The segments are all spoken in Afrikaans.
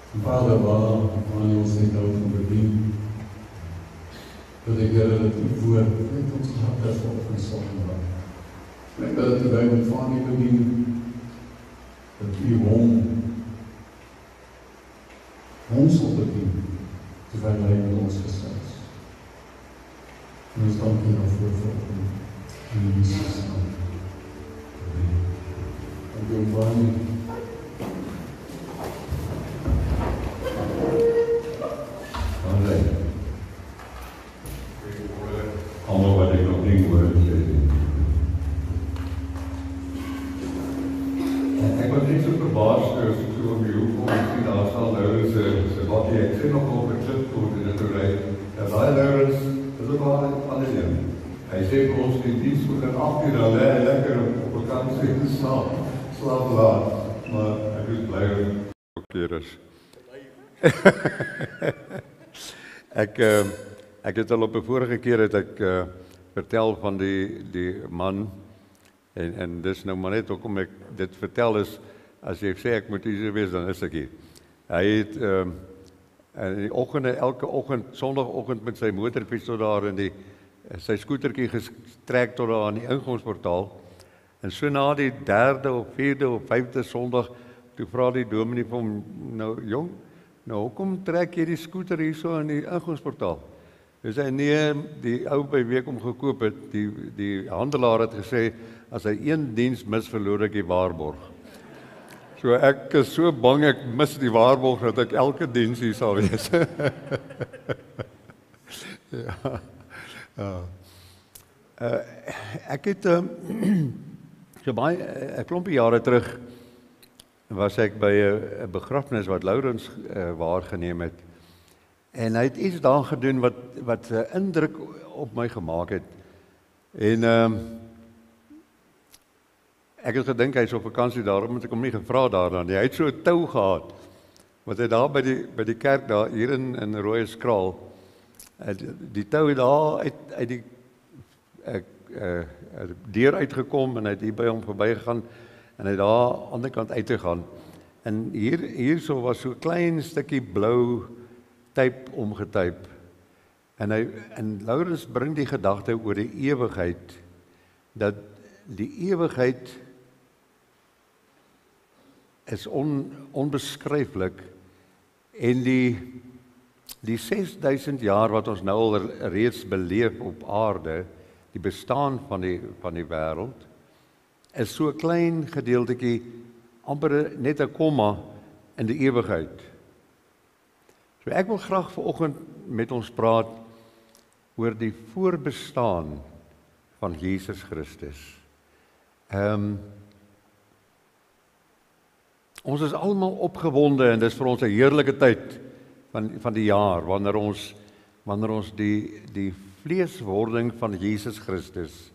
Vader, waar ons net nou van bedien, dat ek Here dat U woord net ons harte vol van sonde. Ek dat terwyl ons van U bedien, dat U ons sal bedien, terwyl hy met ons gesels. En ons dank U daarvoor vanoggend in Jesus naam. Amen. Dank U baie. Allemaal wat ik nog niet hoor zeggen. Ik was niet zo verbaasd als ik zo om die hoek kon zien als al Laurens ze wat die ik zit nog over het clipcoat in het rijden. En die Laurens, dat is ook al alles in. Hij zegt ons die dienst moet gaan 8 uur alleen lekker op vakantie te slapen laat. Maar ik is blij dat het keer is. Ek het al op 'n vorige keer het ek vertel van die man en dis nou maar net hoekom ek dit vertel is as jy sê ek moet hier wees dan is ek hier. Hy het in die oggende elke oggend Sondagoggend met sy motorfiets tot daar in sy skootertjie gestrek tot daar aan die ingangsportaal. En so na die 3de of 4de of 5de Sondag toe vra die dominee vir hom nou jong, nou hoekom trek jy die skooter hierso aan die ingangsportaal? Hy sê nee, die ou by wie ek hom gekoop het, die handelaar het gesê as hy een diens mis verloor ek die waarborg. So ek is so bang ek mis die waarborg dat ek elke diens hier sal wees. Ja. Ek het so baie 'n klompie jare terug was ek by 'n begrafnis wat Laurens waargeneem het. En hy het iets daar gedoen wat 'n indruk op my gemaak het. En ek het gedink hy's op vakansie, daarom het ek hom nie gevra daarna nie. Hy het so 'n tou gehad wat hy daar by die kerk daar hier in Rooieskraal. Die tou het daar uit die deur uitgekom en hy het hier by hom verbygegaan en hy het daar aan die ander kant uit gegaan. En hierso was so 'n klein stukkie blou typ omgetyp. En Laurens bring die gedagte oor die ewigheid, dat die ewigheid is onbeskryflik en die 6000 jaar wat ons nou al reeds beleef op aarde, die bestaan van die wêreld, is so 'n klein gedeeltetjie, amper net 'n komma in die ewigheid. So ek wil graag vanoggend met ons praat oor die voorbestaan van Jesus Christus. Ons is almal opgewonde en dis vir ons 'n heerlike tyd van die jaar wanneer ons die vleeswording van Jesus Christus.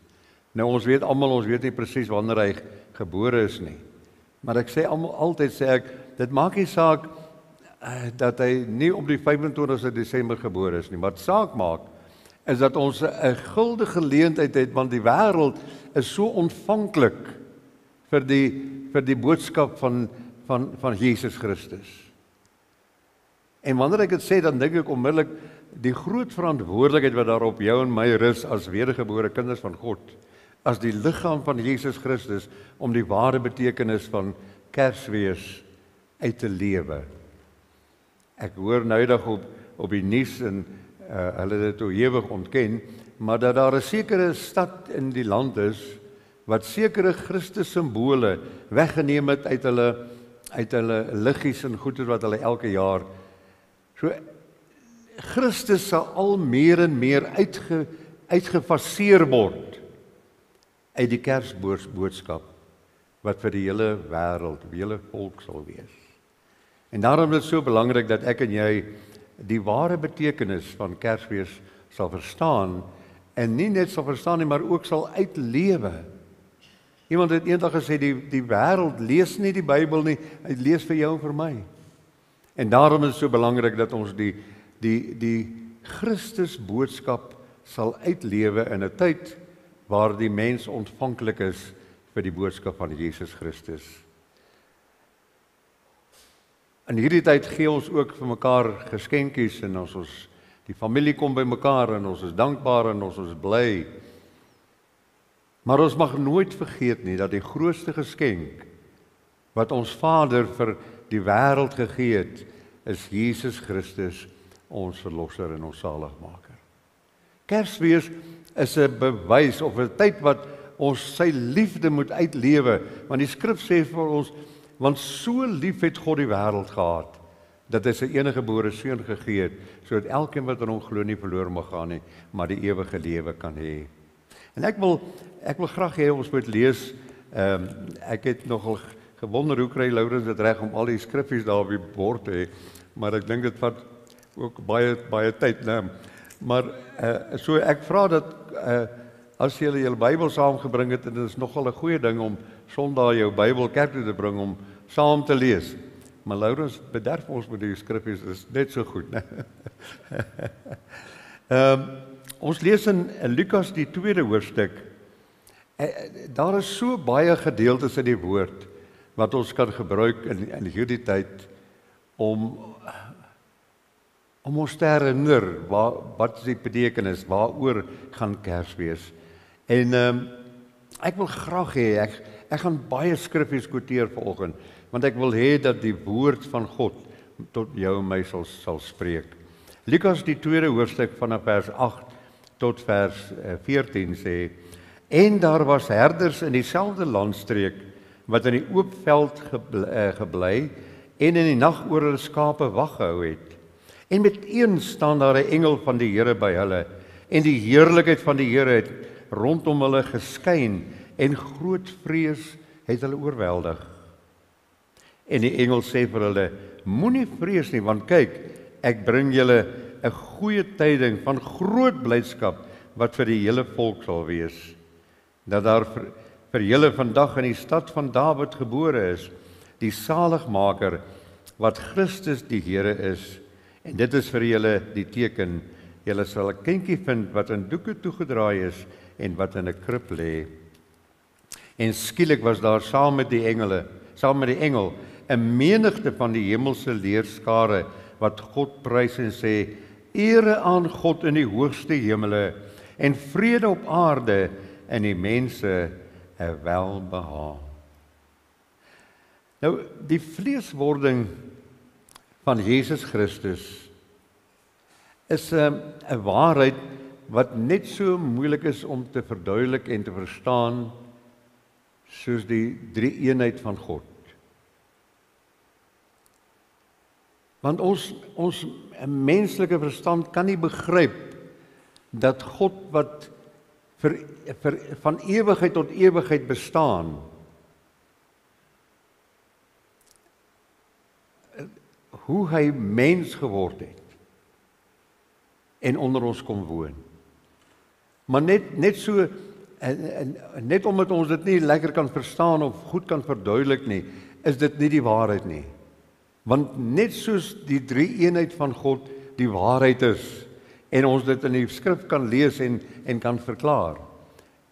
Nou ons weet nie presies wanneer hy gebore is nie. Maar ek sê altyd sê ek, dit maak nie saak dat hy nie op die 25ste Desember gebore is nie. Wat saak maak is dat ons 'n guldige geleentheid het want die wêreld is so ontvanklik vir die boodskap van Jesus Christus. En wanneer ek dit sê, dan dink ek onmiddellik die groot verantwoordelikheid wat daar op jou en my rus as wedergebore kinders van God, as die liggaam van Jesus Christus om die ware betekenis van Kersfees uit te lewe. Ek hoor noudag op die nuus en hulle dit ewig ontken, maar dat daar 'n sekere stad in die land is wat sekere Christus simbole weggeneem het uit hulle liggies en goeder wat hulle elke jaar. So Christus sal al meer en meer uitgefaseer word uit die Kersboodskap wat vir die hele wêreld, die hele volk sal wees. En daarom is dit so belangrik dat ek en jy die ware betekenis van Kersfees sal verstaan en nie net sal verstaan nie, maar ook sal uitlewe. Iemand het eendag gesê die wêreld lees nie die Bybel nie, hy lees vir jou en vir my. En daarom is dit so belangrik dat ons die Christus boodskap sal uitlewe in 'n tyd waar die mens ontvanklik is vir die boodskap van Jesus Christus. In hierdie tyd gee ons ook vir mekaar geskenkies en ons die familie kom by mekaar en ons is dankbaar en ons is bly. Maar ons mag nooit vergeet nie dat die grootste geskenk wat ons Vader vir die wêreld gegee het, is Jesus Christus, ons verlosser en ons saligmaker. Kersfees is 'n bewys of 'n tyd wat ons sy liefde moet uitlewe, want die skrif sê vir ons, want so lief het God die wêreld gehad, dat hy sy enige gebore seun gegee het, sodat elkeen wat in hom glo nie verloor mag gaan nie, maar die ewige lewe kan hê. En ek wil graag hê ons moet lees, ek het nogal gewonder hoe kry Lourens dit reg om al die skriffies daar op die bord te hê, maar ek dink dit vat ook baie tyd, né? Maar so ek vra dat as jy julle Bybel saamgebring het, en dit is nogal 'n goeie ding om Sondag jou Bybel kerk toe te bring om saam te lees. Maar Lourens bederf ons met die skriffies, is net so goed, né? Ons lees in Lukas die 2de hoofstuk. Daar is so baie gedeeltes in die woord wat ons kan gebruik in hierdie tyd om ons te herinner wat is die betekenis, waaroor gaan Kersfees. En ek wil graag hê, ek gaan baie skriffies quoteer vanoggend, want ek wil hê dat die woord van God tot jou en my sal spreek. Lukas die 2de hoofstuk vanaf vers 8 tot vers 14 sê, en daar was herders in dieselfde landstreek wat in die oop veld gebly en in die nag oor hulle skape wag gehou het. En met een staan daar 'n engel van die Here by hulle, en die heerlikheid van die Here het rondom hulle geskyn, en groot vrees het hulle oorweldig. En die engel sê vir hulle, moenie vrees nie, want kyk, ek bring julle 'n goeie tyding van groot blydskap, wat vir die hele volk sal wees, dat daar vir julle vandag in die stad van Dawid gebore is, die saligmaker, wat Christus die Here is. En dit is vir julle die teken, julle sal 'n kindjie vind wat in doeke toegedraai is en wat in 'n krib lê. En skielik was daar saam met die engel 'n menigte van die hemelse leerskare wat God prys en sê, ere aan God in die hoogste hemele en vrede op aarde en die mense 'n welbehae. Nou, die vleeswording van Jesus Christus is 'n waarheid wat net so moeilik is om te verduidelik en te verstaan soos die drie eenheid van God. Want ons menslike verstand kan nie begryp dat God wat van ewigheid tot ewigheid bestaan, hoe hy mens geword het en onder ons kom woon. Maar net so, net omdat ons dit nie lekker kan verstaan of goed kan verduidelik nie, is dit nie die waarheid nie. Want net soos die drie eenheid van God die waarheid is, en ons dit in die skrif kan lees en kan verklaar,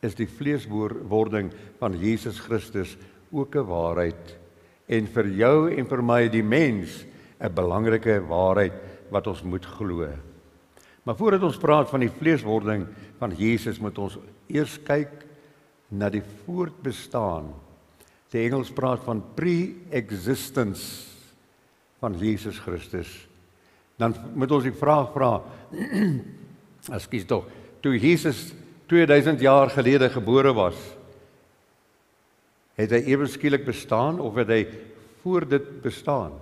is die vleeswording van Jesus Christus ook 'n waarheid. En vir jou en vir my, die mens, 'n belangrike waarheid wat ons moet glo. Maar voordat ons praat van die vleeswording van Jesus, moet ons eers kyk na die voortbestaan. Die Engels praat van pre-existence van Jesus Christus. Dan moet ons die vraag vra, ekskuus tog, toe Jesus 2000 jaar gelede gebore was, het hy ewe skielik bestaan of het hy voor dit bestaan?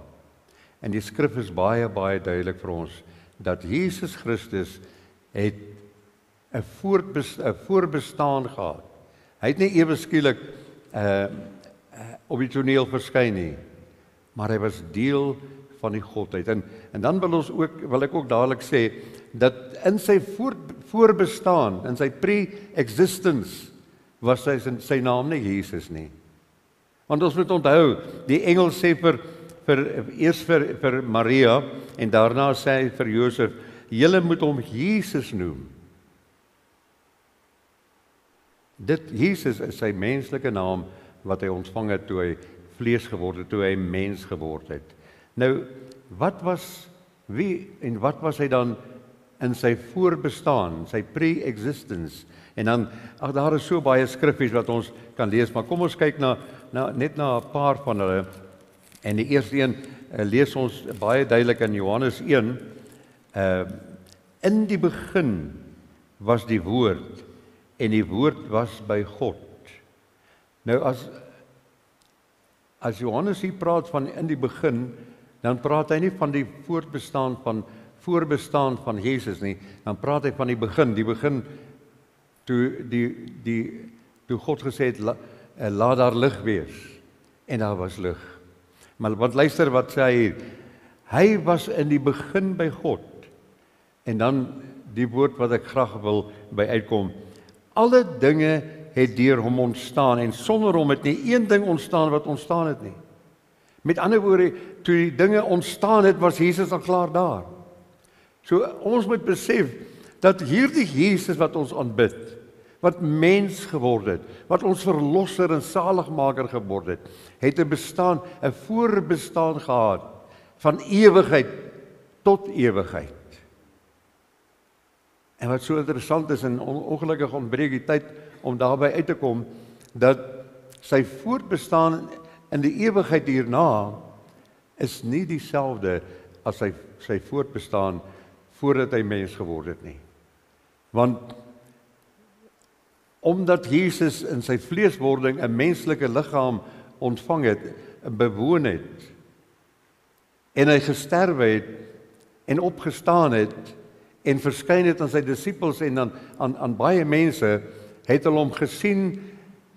En die skrif is baie duidelik vir ons dat Jesus Christus het 'n voorbestaan gehad. Hy het nie ewe skielik op die toneel verskyn nie, maar hy was deel van die Godheid. En dan wil ek ook dadelik sê dat in sy voorbestaan, in sy pre-existence, was sy naam nie Jesus nie. Want ons moet onthou, die engel sê eers vir Maria en daarna sê hy vir Josef, julle moet hom Jesus noem. Jesus is sy menslike naam wat hy ontvang het toe hy vlees geword het, toe hy mens geword het. Nou, wat was hy dan in sy voorbestaan, sy pre-existence? En dan, daar is so baie skriffies wat ons kan lees, maar kom ons kyk net na 'n paar van hulle. En die eerste een lees ons baie duidelik in Johannes 1. In die begin was die woord, en die woord was by God. Nou as Johannes hier praat van in die begin, dan praat hy nie van die voorbestaan van Jesus nie, dan praat hy van die begin toe God gesê het, laat daar lig wees, en daar was lig. Maar wat luister wat sê hy hier, hy was in die begin by God, en dan die woord wat ek graag wil by uitkom, alle dinge het deur hom ontstaan, en sonder hom het nie een ding ontstaan wat ontstaan het nie. Met ander woorde, toe die dinge ontstaan het, was Jesus al klaar daar. So ons moet besef, dat hierdie Jesus wat ons aanbid, wat mens geword het, wat ons verlosser en saligmaker geword het 'n bestaan, 'n voorbestaan gehad, van ewigheid tot ewigheid. En wat so interessant is, en ongelukkig ontbreek die tyd om daarby uit te kom, dat sy voortbestaan in die ewigheid hierna, is nie dieselfde as sy voortbestaan voordat hy mens geword het nie. Want omdat Jesus in sy vleeswording 'n menslike liggaam ontvang het, bewoon het, en hy gesterwe het, en opgestaan het, en verskyn het aan sy disippels en aan baie mense, het hulle hom gesien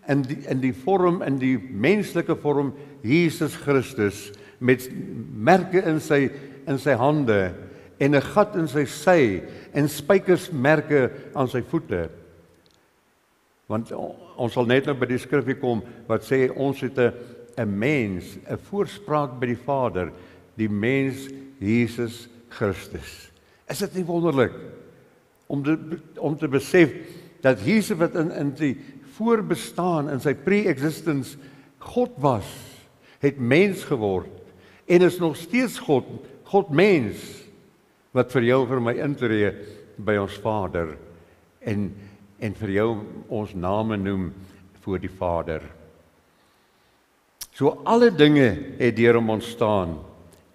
in die vorm, in die menslike vorm, Jesus Christus, met merke in sy hande, en 'n gat in sy sy, en spykersmerke aan sy voete. Want ons sal net nou by die skrifgie kom, wat sê, ons het 'n mens, 'n voorspraak by die Vader, die mens Jesus Christus. Is dit nie wonderlik, om te besef, dat Jesus wat in die voorbestaan, in sy pre-existence, God was, het mens geword, en is nog steeds God mens, wat vir jou, vir my intree, by ons Vader, en vir jou ons name noem, voor die Vader. So alle dinge het deur hom ontstaan,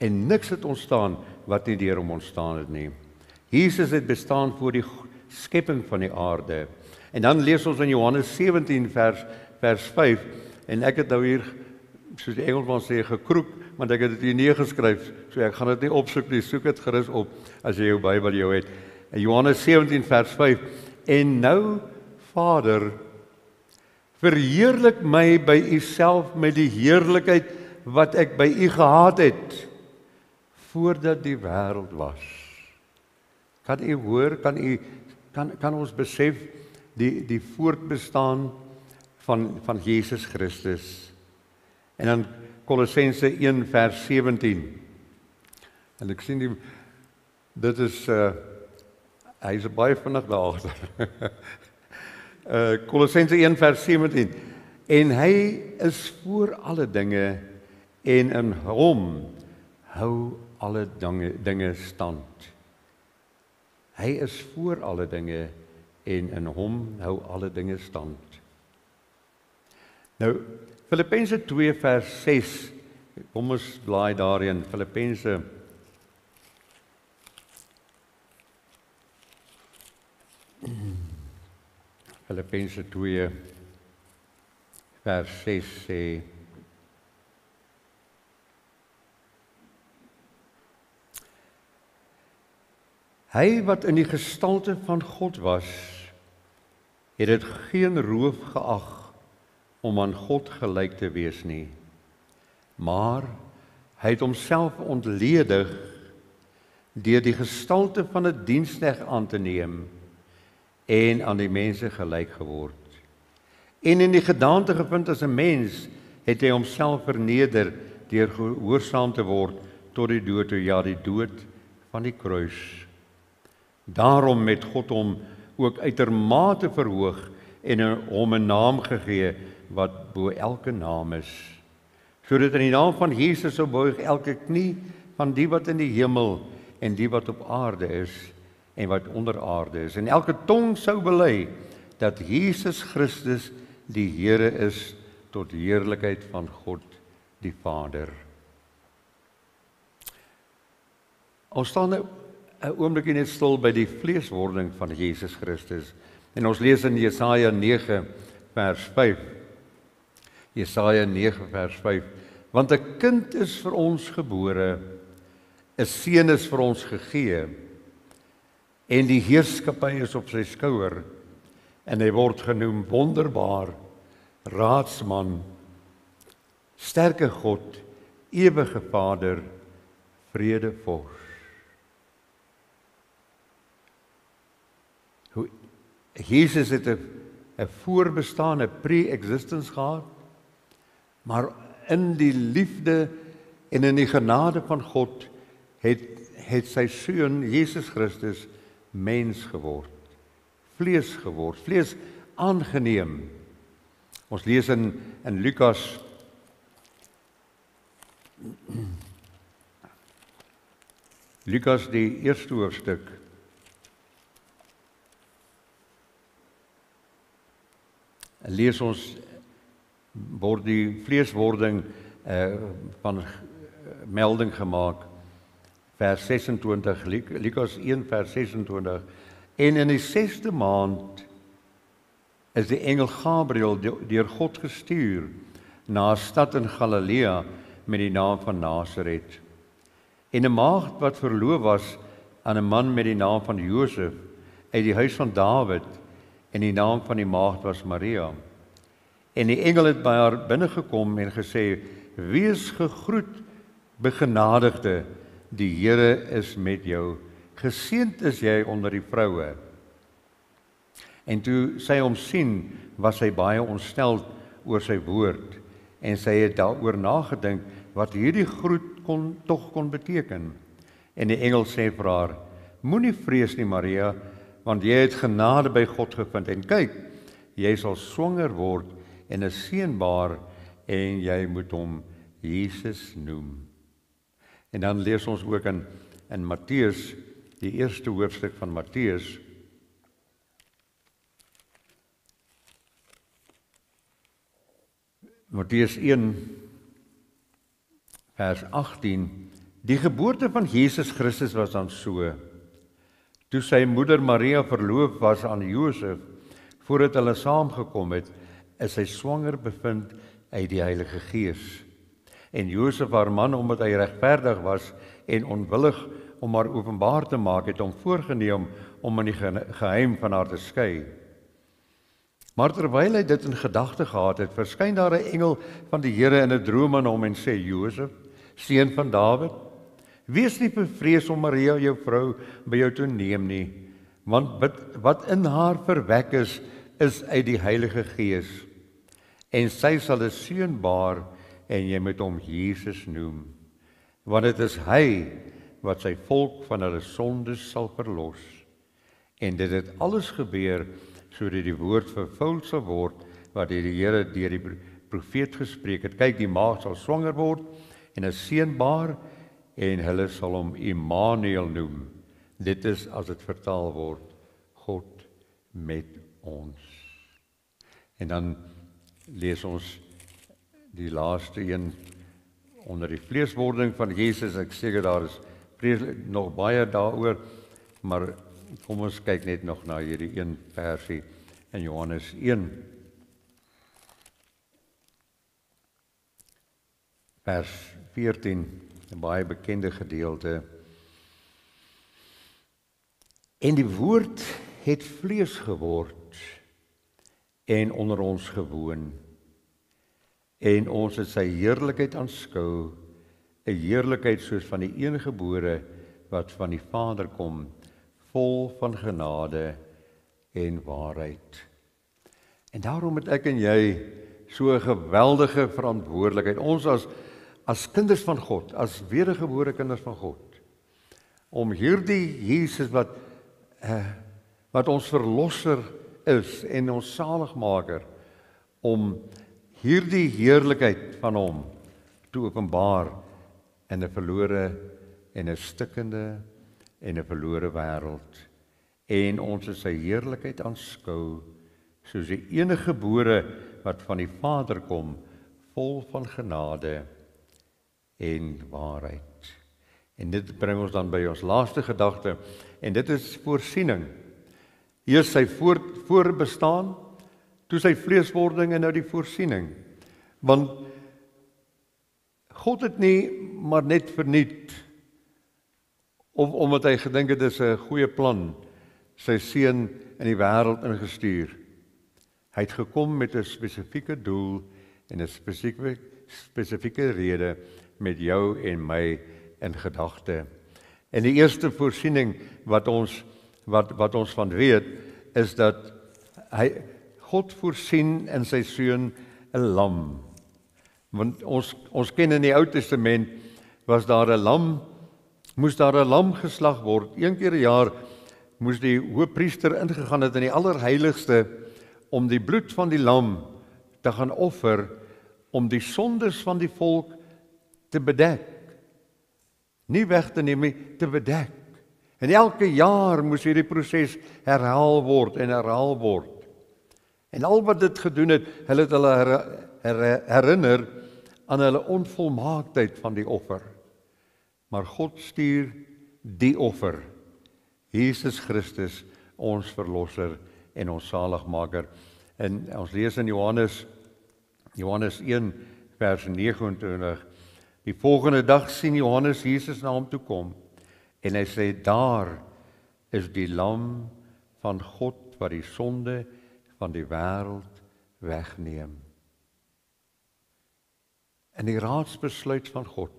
en niks het ontstaan, wat nie deur hom ontstaan het nie. Jesus het bestaan voor die skepping van die aarde. En dan lees ons in Johannes 17 vers 5, en ek het nou hier, soos die Engelsman sê, gekroek, want ek het dit hier neergeskryf, so ek gaan dit nie opsoek nie, soek dit gerus op, as jy jou Bybel jou het. In Johannes 17 vers 5, en nou, Vader, verheerlik my by u self met die heerlikheid wat ek by u gehad het, voordat die wêreld was. Kan u hoor, kan ons besef die voortbestaan van Jesus Christus. En dan Kolossense 1 vers 17. En ek sien dit is hy is baie vinnig daar agter. Kolossense 1 vers 17. En hy is voor alle dinge, en in hom hou alle dinge stand. Hy is voor alle dinge, en in hom hou alle dinge stand. Nou, Filippense 2 vers 6, kom ons blaai daarin, Filippense 2 vers 6 sê, hy wat in die gestalte van God was, het dit geen roof geag om aan God gelyk te wees nie, maar hy het homself ontledig deur die gestalte van 'n diensknegt aan te neem en aan die mense gelyk geword. En in die gedaante gevind as 'n mens, het hy homself verneder deur gehoorsaam te word tot die dood, ja, die dood van die kruis. Daarom het God hom ook uitermate verhoog en hom 'n naam gegee wat bo elke naam is, sodat in die naam van Jesus sou buig elke knie van die wat in die hemel en die wat op aarde is en wat onder aarde is. En elke tong sou bely dat Jesus Christus die Here is tot heerlikheid van God die Vader. Ons staan nou 'n oombliekie net stil by die vleeswording van Jesus Christus. En ons lees in Jesaja 9 vers 5. Jesaja 9 vers 5. Want 'n kind is vir ons gebore, 'n seun is vir ons gegee, en die heerskappy is op sy skouer, en hy word genoem wonderbaar, raadsman, sterke God, ewige Vader, vredevors. Jesus het 'n voorbestaan, 'n pre-existence gehad, maar in die liefde en in die genade van God het sy seun Jesus Christus mens geword, vlees geword, vlees aangeneem. Ons lees in Lukas die eerste hoofstuk. Lees ons word die vleeswording van melding gemaak, vers 26, Lukas 1 vers 26. En in die 6de maand is die engel Gabriël deur God gestuur na 'n stad in Galilea met die naam van Nasaret. En 'n maagd wat verloof was aan 'n man met die naam van Josef uit die huis van Dawid, en die naam van die maagd was Maria. En die engel het by haar binnegekom en gesê: Wees gegroet, begenadigde, die Here is met jou. Geseënd is jy onder die vroue. En toe sy hom sien, was sy baie ontstel oor sy woord, en sy het daaroor nagedink wat hierdie groet kon beteken. En die engel sê vir haar: Moenie vrees nie, Maria, want jy het genade by God gevind. En kyk, jy sal swanger word en 'n seun baar, en jy moet hom Jesus noem. En dan lees ons ook in Matteus, die eerste hoofstuk van Matteus. Matteus 1 vers 18. Die geboorte van Jesus Christus was dan so: toe sy moeder Maria verloof was aan Josef, voordat hulle saamgekom het, is sy swanger bevind uit die Heilige Gees. En Josef, haar man, omdat hy regverdig was en onwillig om haar openbaar te maak, het hom voorgeneem om in die geheim van haar te skei. Maar terwyl hy dit in gedagte gehad het, verskyn daar 'n engel van die Here in 'n droom aan hom en sê: Josef, seun van Dawid, wees nie bevrees om Maria, jou vrou, by jou te neem nie, want wat in haar verwek is uit die Heilige Gees. En sy sal 'n seun baar, en jy moet hom Jesus noem, want dit is hy wat sy volk van hulle sondes sal verlos. En dit het alles gebeur sodat die woord vervul sal word wat die Here deur die profeet gespreek het. Kyk, die maagd sal swanger word en 'n seun baar, en hulle sal hom Immanuel noem. Dit is, as dit vertaal word, God met ons. En dan lees ons die laaste een onder die vleeswording van Jesus. Ek seker daar is nog baie daaroor, maar kom ons kyk net nog na hierdie een versie in Johannes 1. Vers 14, 'n baie bekende gedeelte. En die woord het vlees geword en onder ons gewoon. En ons het sy heerlikheid aanskou, 'n heerlikheid soos van die eniggebore wat van die Vader kom, vol van genade en waarheid. En daarom het ek en jy so 'n geweldige verantwoordelikheid, ons as kinders van God, as wedergebore kinders van God, om hierdie Jesus wat ons verlosser is en ons saligmaker, om hierdie heerlikheid van hom te openbaar in 'n verlore en 'n stikkende en 'n verlore wêreld. En ons is sy heerlikheid aanskou, soos die enige gebore wat van die Vader kom, vol van genade en waarheid. En dit bring ons dan by ons laaste gedagte, en dit is voorsiening. Hier is sy voorbestaan, toe sy vleeswording en nou die voorsiening. Want God het nie maar net verniet, of omdat hy gedink het, dit is 'n goeie plan, sy seun in die wêreld ingestuur. Hy het gekom met 'n spesifieke doel en 'n spesifieke rede met jou en my in gedagte. En die eerste voorsiening wat ons van weet, is dat God voorsien in sy seun 'n lam. Want ons ken in die Ou Testament, moes daar 'n lam geslag word. Een keer 'n jaar moes die hoëpriester ingegaan het in die allerheiligste om die bloed van die lam te gaan offer om die sondes van die volk te bedek. Nie weg te neem nie, te bedek. En elke jaar moes hierdie proses herhaal word en herhaal word. En al wat dit gedoen het, hulle het hulle herinner aan hulle onvolmaaktheid van die offer. Maar God stuur die offer, Jesus Christus, ons verlosser en ons saligmaker. En ons lees in Johannes 1 vers 29. Die volgende dag sien Johannes Jesus na hom toe kom en hy sê, daar is die lam van God wat die sonde van die wêreld wegneem. En die raadsbesluit van God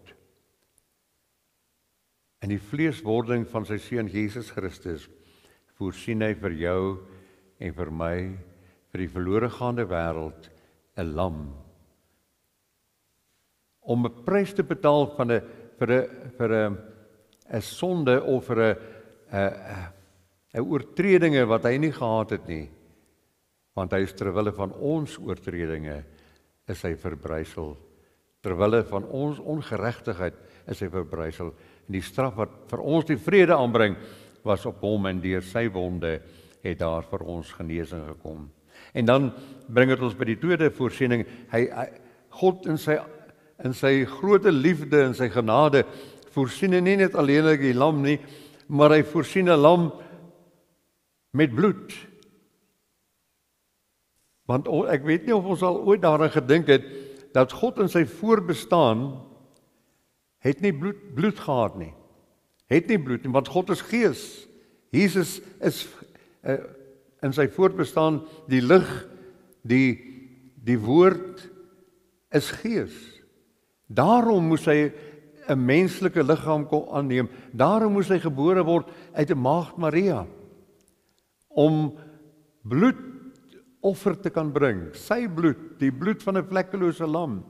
en die vleeswording van sy seun Jesus Christus voorsien hy vir jou en vir my, vir die verlore gaande wêreld, 'n lam. Om 'n prys te betaal vir 'n sonde of vir 'n oortredinge wat hy nie gehad het nie, want hy is terwille van ons oortredinge is hy verbrysel. Terwille van ons ongeregtigheid is hy verbrysel. En die straf wat vir ons die vrede aanbring, was op hom en deur sy wonde het daar vir ons genesing gekom. En dan bring dit ons by die tweede voorsiening. God in sy groote liefde en sy genade voorsien nie net alleenlik die lam nie, maar hy voorsien 'n lam met bloed. Want ek weet nie of ons al ooit daaraan gedink het dat God in sy voorbestaan het nie bloed gehad nie. Het nie bloed nie, want God is gees. Jesus is in sy voorbestaan die lig, die woord is gees. Daarom moes hy 'n menslike liggaam kon aanneem. Daarom moes hy gebore word uit 'n maagd Maria om bloedoffer te kan bring. Sy bloed, die bloed van 'n vlekkelose lam.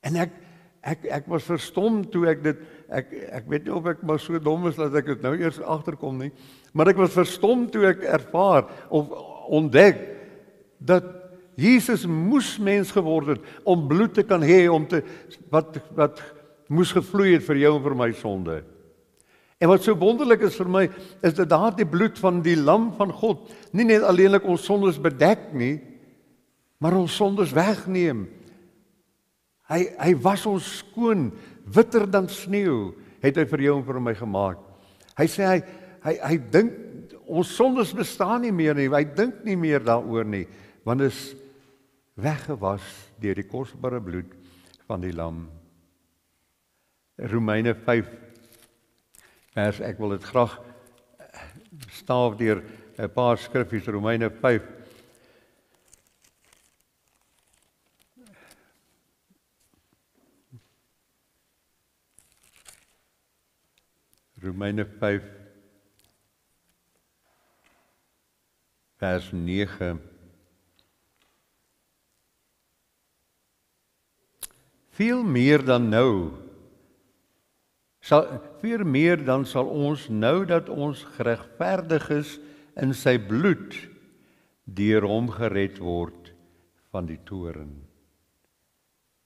En ek was verstom toe ek dit ek weet nie of ek maar so dom is dat ek dit nou eers agterkom nie, maar ek was verstom toe ek ervaar of ontdek dat Jesus moes mens geword het om bloed te kan hê om wat moes gevloei het vir jou en vir my sonde. En wat so wonderlik is vir my is dat daardie bloed van die lam van God nie net alleenlik ons sondes bedek nie, maar ons sondes wegneem. Hy was ons skoon, witter dan sneeu, het hy vir jou en vir my gemaak. Hy sê hy dink ons sondes bestaan nie meer nie, hy dink nie meer daaroor nie, want dit is weggewas deur die kosbare bloed van die lam. Romeine 5 vers, ek wil dit graag staaf deur 'n paar skriffies. Romeine 5 vers 9. Veel meer dan sal ons nou dat ons geregverdig is in sy bloed, deur hom gered word van die toorn.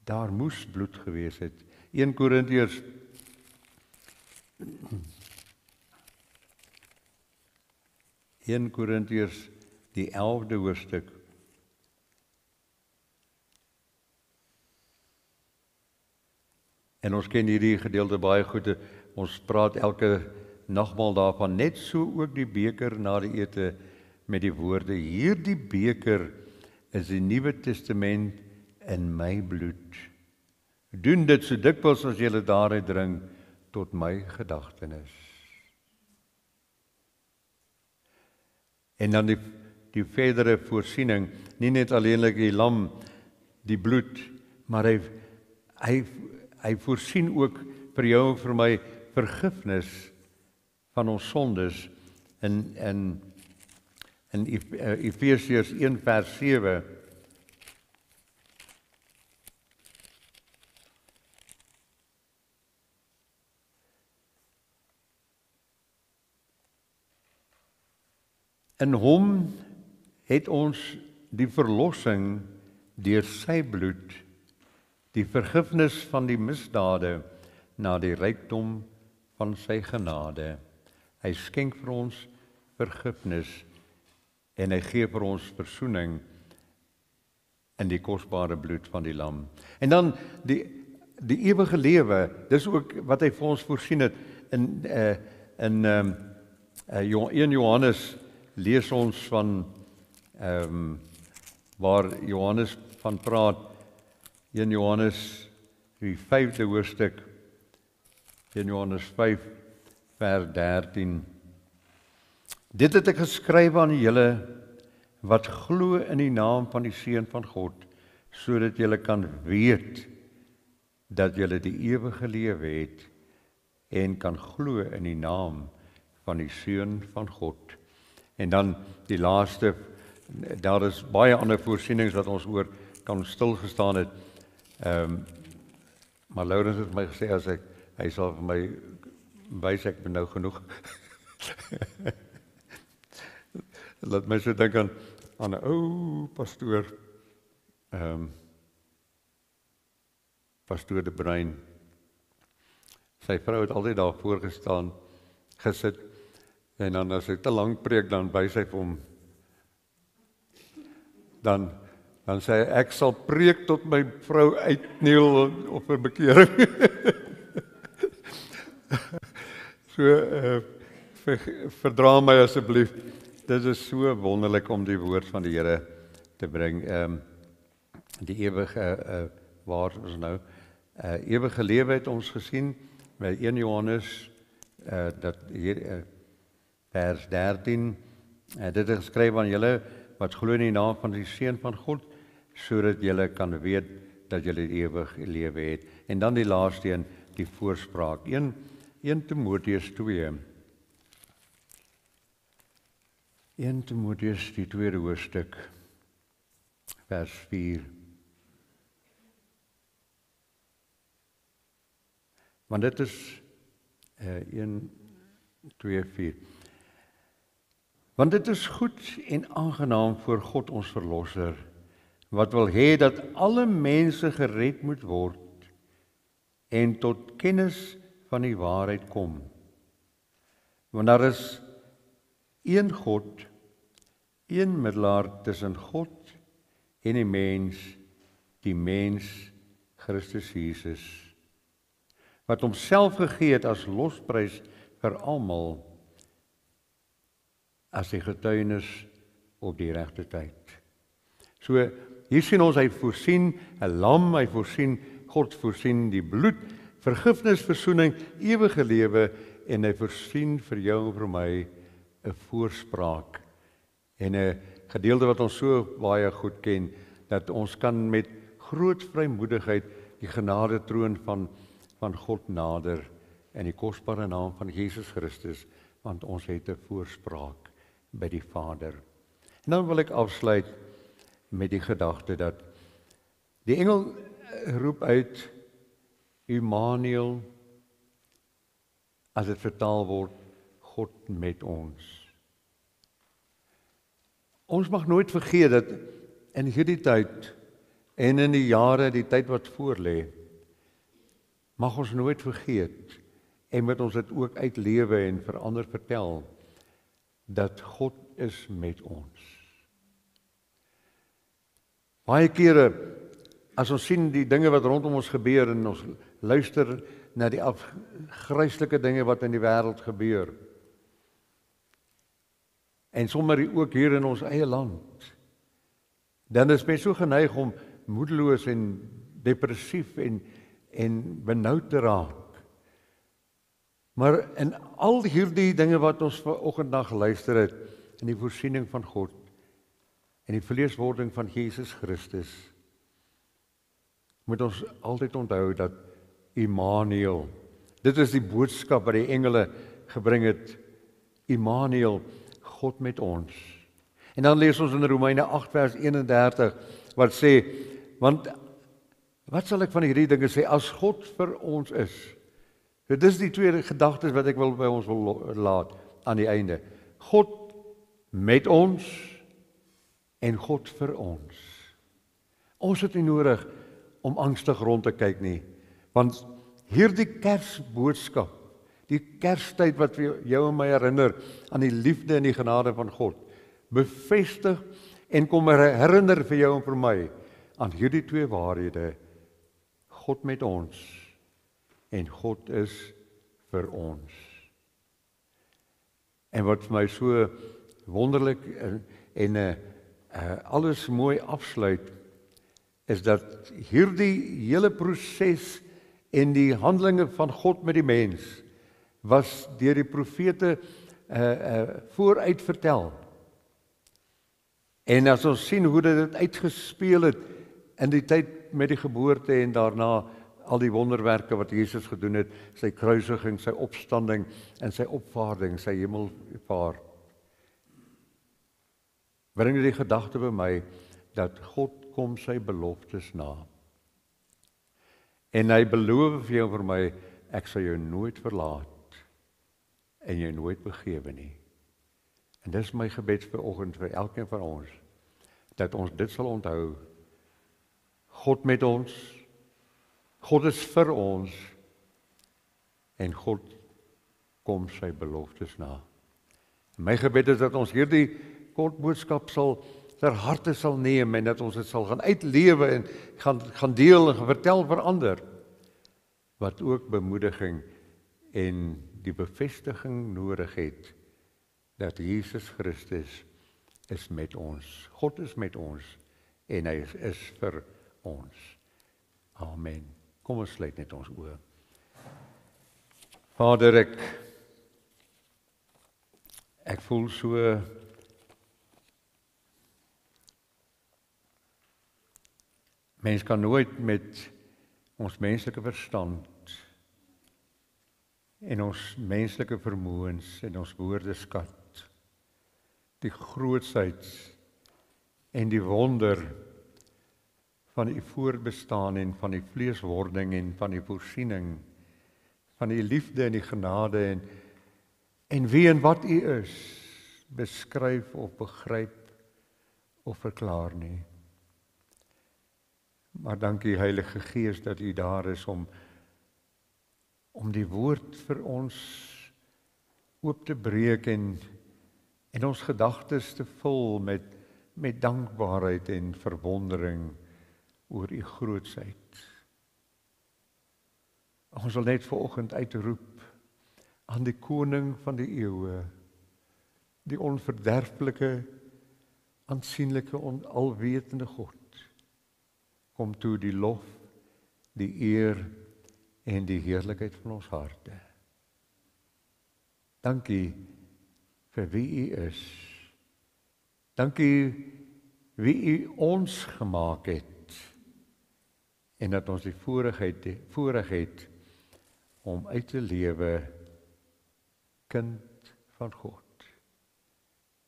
Daar moes bloed gewees het. 1 Korintiërs 1 Korintiërs die 11de hoofstuk. En ons ken hierdie gedeelte baie goed. Ons praat elke nagmaal daarvan, net so ook die beker na die ete met die woorde: hierdie beker is die Nuwe Testament in my bloed. Doen dit so dikwels as julle daaruit drink tot my gedagtenis. En dan die verdere voorsiening, nie net alleenlik die lam, die bloed, maar hy voorsien ook vir jou en vir my vergifnis van ons sondes in Efesiërs 1 vers 7. In hom het ons die verlossing deur sy bloed, die vergifnis van die misdade na die rykdom van sy genade. Hy skenk vir ons vergifnis en hy gee vir ons versoening in die kosbare bloed van die lam. En dan die ewige lewe, dis ook wat hy vir ons voorsien het in 1 Johannes lees ons van waar Johannes van praat, 1 Johannes die 5de hoofstuk, 1 Johannes 5 vers 13. Dit het ek geskryf aan julle wat glo in die naam van die Seun van God, sodat julle kan weet dat julle die ewige lewe het en kan glo in die naam van die Seun van God. En dan die laaste, daar is baie ander voorsienings wat ons oor kan stilgestaan het. Maar Laurens het my gesê as hy sal vir my wys ek ben nou genoeg. Laat my so dink aan 'n ou pastoor, pastoor De Bruin. Sy vrou het altyd daar voorgestaan, gesit, en dan as hy te lank preek, dan wys hy vir hom, dan sê hy, ek sal preek tot my vrou uitkniel op 'n bekering. So, verdra my asseblief. Dit is so wonderlik om die woord van die Here te bring. Die ewige, waar is nou? Ewige lewe het ons gesien by 1 Johannes, dat hier, vers 13, dit is geskryf aan julle wat glo in die naam van die Seun van God, sodat julle kan weet dat julle die ewige lewe het. En dan die laaste een, die voorspraak. 1 Timoteus 2. 1 Timoteus die 2de hoofstuk, vers 4. Want dit is 1, 2, 4. Want dit is goed en aangenaam voor God ons verlosser, wat wil hê dat alle mense gered moet word en tot kennis van die waarheid kom. Want daar is een God, een middelaar tussen God en die mens Christus Jesus, wat homself gegee het as losprys vir almal, as die getuienis op die regte tyd. So, hier sien ons, hy voorsien 'n lam, hy voorsien, God voorsien die bloed, vergifnis, versoening, ewige lewe, en hy voorsien vir jou en vir my 'n voorspraak, en 'n gedeelte wat ons so baie goed ken, dat ons kan met groot vrymoedigheid die genadetroon van God nader, in die kosbare naam van Jesus Christus, want ons het 'n voorspraak by die Vader. En dan wil ek afsluit met die gedagte dat die engel roep uit, Immanuel, as dit vertaal word, God met ons. Ons mag nooit vergeet dat in hierdie tyd en in die jare, die tyd wat voorlê, mag ons nooit vergeet, en moet ons dit ook uitlewe en vir ander vertel, dat God is met ons. Baie kere, as ons sien die dinge wat rondom ons gebeur en ons luister na die afgryslike dinge wat in die wêreld gebeur, en sommer ook hier in ons eie land, dan is mens so geneig om moedeloos en depressief en benoud te raak. Maar in al hierdie dinge wat ons vanoggend na geluister het, in die voorsiening van God, en die vleeswording van Jesus Christus, moet ons altyd onthou dat Immanuel, dit is die boodskap wat die engele gebring het, Immanuel, God met ons. En dan lees ons in Romeine 8 vers 31, wat sê, want wat sal ek van hierdie dinge sê, as God vir ons is? Dit is die twee gedagtes wat ek by ons wil laat, aan die einde. God met ons, en God vir ons. Ons het nie nodig om angstig rond te kyk nie, want hierdie Kersboodskap, die Kerstyd wat vir jou en my herinner aan die liefde en die genade van God, bevestig en kom herinner vir jou en vir my aan hierdie twee waarhede, God met ons en God is vir ons. En wat vir my so wonderlik en alles mooi afsluit, is dat hierdie hele proses en die handelinge van God met die mens was deur die profete vooruit vertel. En as ons sien hoe dit uitgespeel het in die tyd met die geboorte en daarna al die wonderwerke wat Jesus gedoen het, sy kruisiging, sy opstanding en sy opvaarding, sy hemelvaart, bring die gedagte by my dat God kom sy beloftes na. En hy beloof vir jou en vir my, ek sal jou nooit verlaat en jou nooit begewe nie. En dis my gebed vanoggend vir elkeen van ons, dat ons dit sal onthou. God met ons, God is vir ons en God kom sy beloftes na. My gebed is dat ons hierdie kort boodskap ter harte sal neem en dat ons dit sal gaan uitlewe en gaan deel en gaan vertel vir ander, wat ook bemoediging en die bevestiging nodig het dat Jesus Christus is met ons. God is met ons en hy is vir ons. Amen. Kom ons sluit net ons oë. Vader, ek voel so mens kan nooit met ons menslike verstand en ons menslike vermoëns en ons woordeskat, die grootsheid en die wonder van die voortbestaan en van die vleeswording en van die voorsiening, van die liefde en die genade en wie en wat u is, beskryf of begryp of verklaar nie. Maar dankie Heilige Gees dat u daar is om die woord vir ons oop te breek en ons gedagtes te vul met dankbaarheid en verwondering oor u grootsheid. Ons wil net vanoggend uitroep aan die koning van die eeue, die onverderflike, aansienlike, alwetende God. Kom toe die lof, die eer en die heerlikheid van ons harte. Dankie vir wie u is. Dankie wie u ons gemaak het en dat ons die voorreg het om uit te lewe kind van God.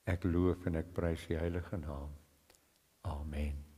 Ek loof en ek prys die heilige naam. Amen.